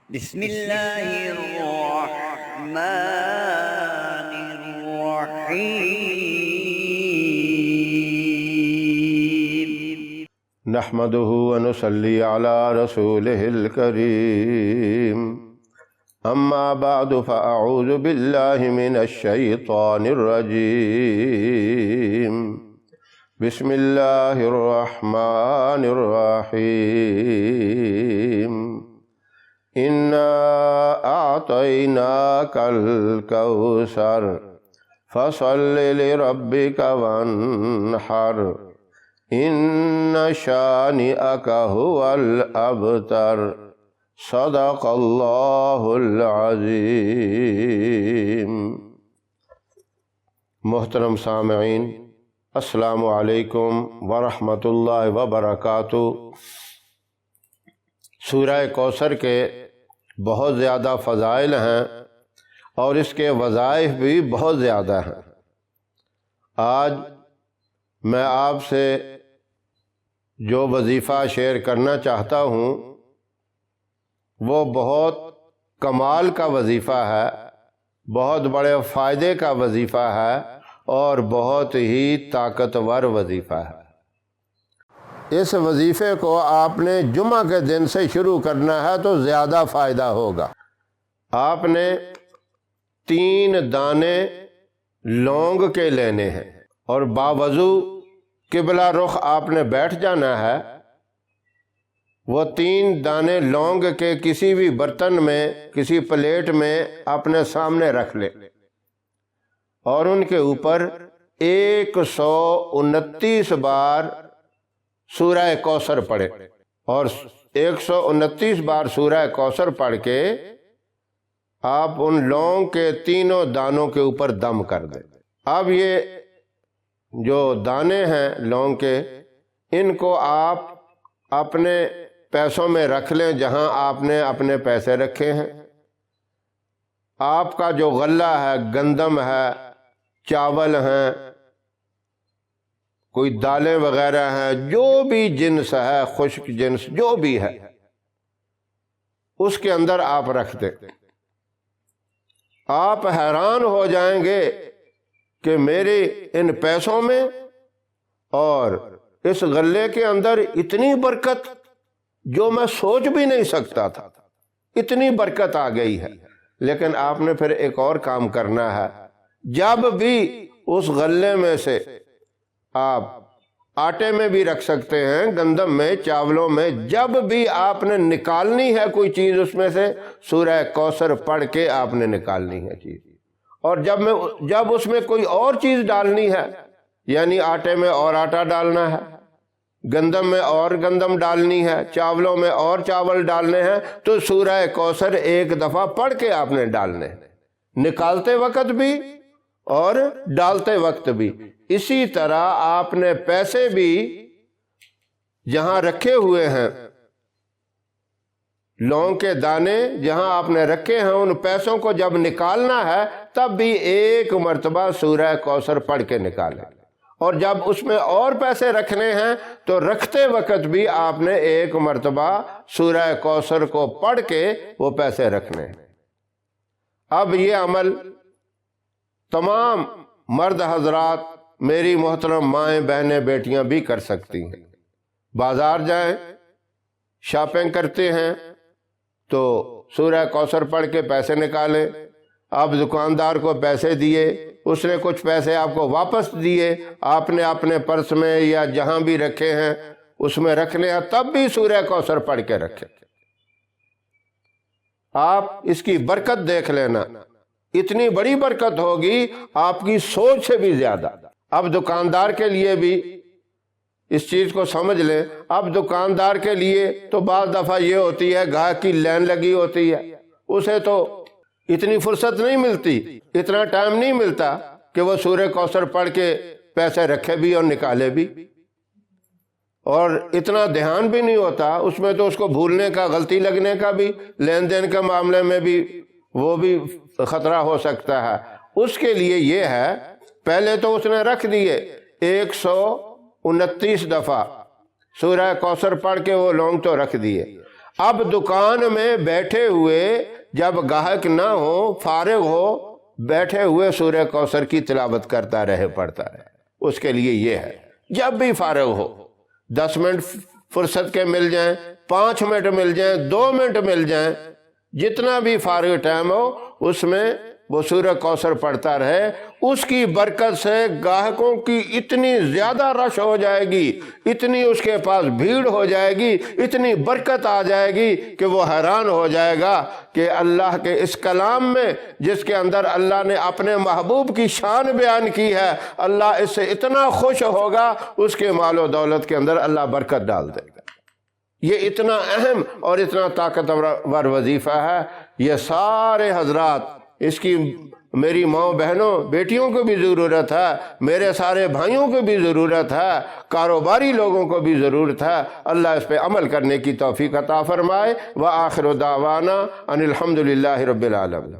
بسم اللہ الرحمن الرحیم نحمده ونصلي على رسوله الكريم اما بعد فاعوذ بالله من الشيطان الرجيم بسم الله الرحمن الرحيم انا اعطيناك الكوثر فصل لربك وانحر ان شانئک هو الابتر صدق اللہ العظیم۔ محترم سامعین، السلام علیکم ورحمۃ اللہ وبرکاتہ۔ سورہ کوثر کے بہت زیادہ فضائل ہیں اور اس کے وظائف بھی بہت زیادہ ہیں۔ آج میں آپ سے جو وظیفہ شیئر کرنا چاہتا ہوں وہ بہت کمال کا وظیفہ ہے، بہت بڑے فائدے کا وظیفہ ہے اور بہت ہی طاقتور وظیفہ ہے۔ اس وظیفے کو آپ نے جمعہ کے دن سے شروع کرنا ہے تو زیادہ فائدہ ہوگا۔ آپ نے 3 دانے لونگ کے لینے ہیں اور باوضو قبلہ رخ آپ نے بیٹھ جانا ہے۔ وہ 3 دانے لونگ کے کسی بھی برتن میں، کسی پلیٹ میں اپنے سامنے رکھ لیں اور ان کے اوپر 129 بار سورہ کوثر پڑھے اور 129 بار سورہ کوثر پڑھ کے آپ ان لونگ کے 3 دانوں کے اوپر دم کر دیں۔ اب یہ جو دانے ہیں لونگ کے، ان کو آپ اپنے پیسوں میں رکھ لیں جہاں آپ نے اپنے پیسے رکھے ہیں۔ آپ کا جو غلہ ہے، گندم ہے، چاول ہیں، کوئی دالیں وغیرہ ہیں، جو بھی جنس ہے، خشک جنس جو بھی ہے، اس کے اندر آپ رکھ دیں۔ آپ حیران ہو جائیں گے کہ میرے ان پیسوں میں اور اس غلے کے اندر اتنی برکت جو میں سوچ بھی نہیں سکتا تھا، اتنی برکت آ گئی ہے۔ لیکن آپ نے پھر ایک اور کام کرنا ہے۔ جب بھی اس غلے میں سے آپ آٹے میں بھی رکھ سکتے ہیں، گندم میں، چاولوں میں، جب بھی آپ نے نکالنی ہے کوئی چیز اس میں سے، سورہ کوثر پڑھ کے آپ نے نکالنی ہے چیز۔ اور جب اس میں کوئی اور چیز ڈالنی ہے، یعنی آٹے میں اور آٹا ڈالنا ہے، گندم میں اور گندم ڈالنی ہے، چاولوں میں اور چاول ڈالنے ہیں، تو سورہ کوثر ایک دفعہ پڑھ کے آپ نے ڈالنے ہیں، نکالتے وقت بھی اور ڈالتے وقت بھی۔ اسی طرح آپ نے پیسے بھی جہاں رکھے ہوئے ہیں، لونگ کے دانے جہاں آپ نے رکھے ہیں، ان پیسوں کو جب نکالنا ہے تب بھی 1 مرتبہ سورہ کوثر پڑھ کے نکالیں، اور جب اس میں اور پیسے رکھنے ہیں تو رکھتے وقت بھی آپ نے 1 مرتبہ سورہ کوثر کو پڑھ کے وہ پیسے رکھنے ہیں۔ اب یہ عمل تمام مرد حضرات، میری محترم مائیں، بہنیں، بیٹیاں بھی کر سکتی ہیں۔ بازار جائیں، شاپنگ کرتے ہیں تو سورہ کوثر پڑھ کے پیسے نکالیں۔ آپ دکاندار کو پیسے دیے، اس نے کچھ پیسے آپ کو واپس دیے، آپ نے اپنے پرس میں یا جہاں بھی رکھے ہیں اس میں رکھنے ہیں، تب بھی سورہ کوثر پڑھ کے رکھیں۔ آپ اس کی برکت دیکھ لینا، اتنی بڑی برکت ہوگی آپ کی سوچ سے بھی زیادہ۔ اب دکاندار کے لیے بھی اس چیز کو سمجھ لیں۔ اب دکاندار کے لیے تو بعض دفعہ یہ ہوتی ہے، گاہک کی لائن لگی ہوتی ہے، اسے تو اتنی فرصت نہیں ملتی، اتنا ٹائم نہیں ملتا کہ وہ سورہ کوثر پڑھ کے پیسے رکھے بھی اور نکالے بھی، اور اتنا دھیان بھی نہیں ہوتا اس میں، تو اس کو بھولنے کا، غلطی لگنے کا بھی، لین دین کے معاملے میں بھی وہ بھی خطرہ ہو سکتا ہے۔ اس کے لیے یہ ہے، پہلے تو اس نے رکھ دیے 129 دفعہ سورہ کوثر پڑھ کے وہ لونگ تو رکھ دیے۔ اب دکان میں بیٹھے ہوئے جب گاہک نہ ہو، فارغ ہو، بیٹھے ہوئے سورہ کوثر کی تلاوت کرتا رہے، پڑھتا رہے۔ اس کے لیے یہ ہے جب بھی فارغ ہو، 10 منٹ فرصت کے مل جائیں، 5 منٹ مل جائیں، 2 منٹ مل جائیں، جتنا بھی فارغ ٹائم ہو اس میں وہ سورہ کوثر پڑھتا رہے۔ اس کی برکت سے گاہکوں کی اتنی زیادہ رش ہو جائے گی، اتنی اس کے پاس بھیڑ ہو جائے گی، اتنی برکت آ جائے گی کہ وہ حیران ہو جائے گا کہ اللہ کے اس کلام میں، جس کے اندر اللہ نے اپنے محبوب کی شان بیان کی ہے، اللہ اس سے اتنا خوش ہوگا، اس کے مال و دولت کے اندر اللہ برکت ڈال دے گا۔ یہ اتنا اہم اور اتنا طاقتور وظیفہ ہے۔ یہ سارے حضرات، اس کی میری ماں بہنوں بیٹیوں کو بھی ضرورت ہے، میرے سارے بھائیوں کو بھی ضرورت ہے، کاروباری لوگوں کو بھی ضرورت ہے۔ اللہ اس پہ عمل کرنے کی توفیق عطا فرمائے۔ وآخر دعوانا ان الحمد للہ رب العالمین۔